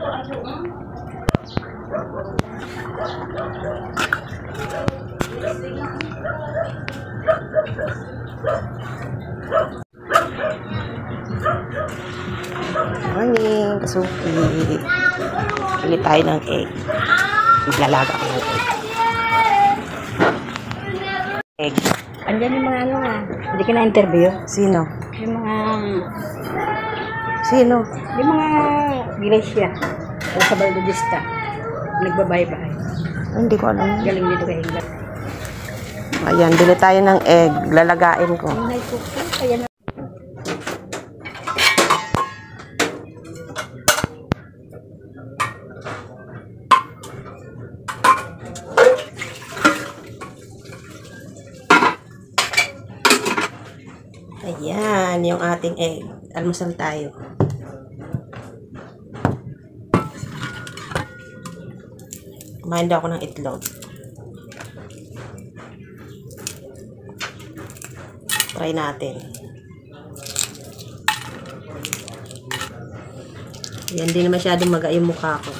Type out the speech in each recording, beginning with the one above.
Morning, kasuki. Pili tayo ng egg. Maglalaga ako ng egg. Andyan yung mga ano nga. Hindi ka na-interview. Sino? Yung mga... Sino? Yung mga iglesia. O sa Baldodista. Nagbabay-bay. Hindi ko alam. Galing dito kay England. Ayan, bili tayo ng egg. Lalagain ko. Ay, cookie. Kaya na. Ayan, yung ating egg. Almusal tayo. Kumain daw ako ng itlog. Try natin. Yan, di na masyadong maga yung mukha ko.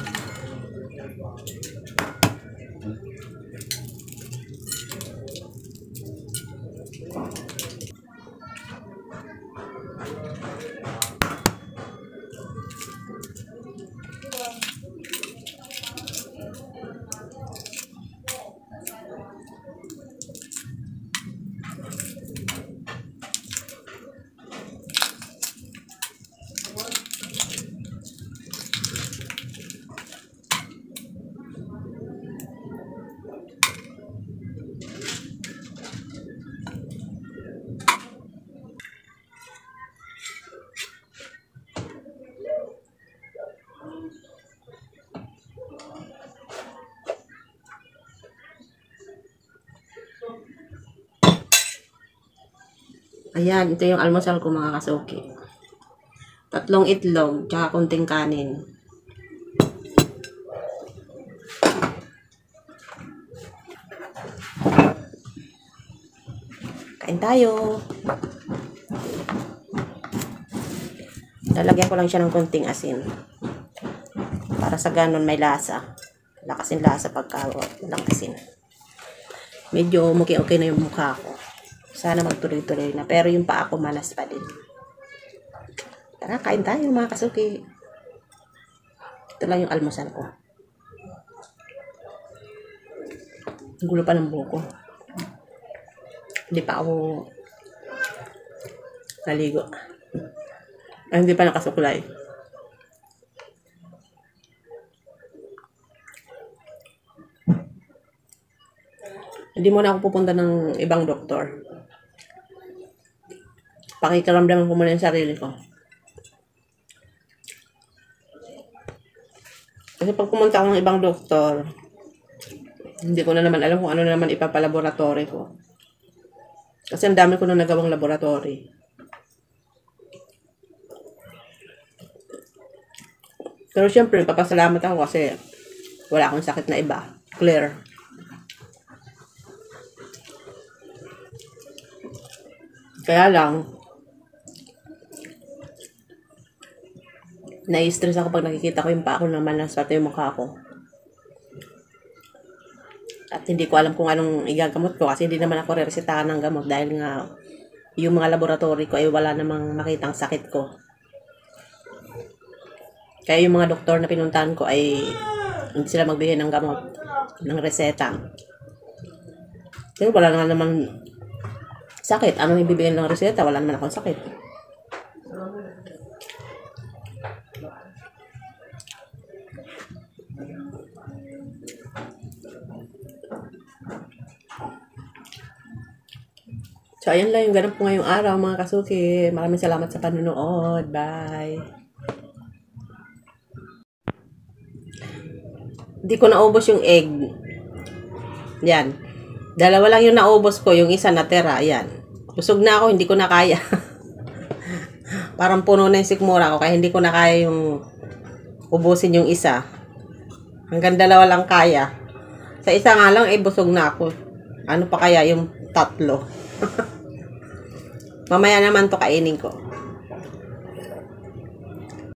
Ayan, ito yung almusal ko mga kasuki. 3 itlog, tsaka konting kanin. Kain tayo. Lalagyan ko lang siya ng konting asin. Para sa ganon may lasa. Lakasin lasa pagka walang asin. Medyo okay na yung mukha ko. Sana magtuloy-tuloy na. Pero yung paa ko malas pa din. Tara, kain tayo mga kasuki. Ito lang yung almusal ko. Ang gulo pa ng buhok ko. Hindi pa ako naligo. Ay, hindi pa nakasuklay. Hindi muna ako pupunta ng ibang doktor. Pakikaramdaman ko muna yung sarili ko. Kasi pag pumunta ako ng ibang doktor, hindi ko na naman alam kung ano na naman ipapalaboratory ko. Kasi ang dami ko na nagawang laboratory. Pero syempre, papasalamat ako kasi wala akong sakit na iba. Clear. Kaya lang, nai-stress ako pag nakikita ko yung paa ko naman na pati yung mukha ko. At hindi ko alam kung anong igagamot ko kasi hindi naman ako re-resetahan ng gamot dahil nga yung mga laboratory ko ay wala namang makitang sakit ko. Kaya yung mga doktor na pinuntahan ko ay hindi sila magbigay ng gamot, ng reseta. Pero wala nga naman sakit. Anong ibibigay ng reseta? Wala naman akong sakit. So, ayan lang yung ganap ko ngayong araw, mga kasuki. Maraming salamat sa panunood. Bye! Hindi ko naubos yung egg. Yan. 2 lang yung naubos ko. Yung isa natira. Yan. Busog na ako. Hindi ko na kaya. Parang puno na yung sikmura ko. Kaya hindi ko na kaya yung ubusin yung isa. Hanggang 2 lang kaya. Sa isa nga lang, busog na ako. Ano pa kaya yung 3? Mamaya naman to kainin ko.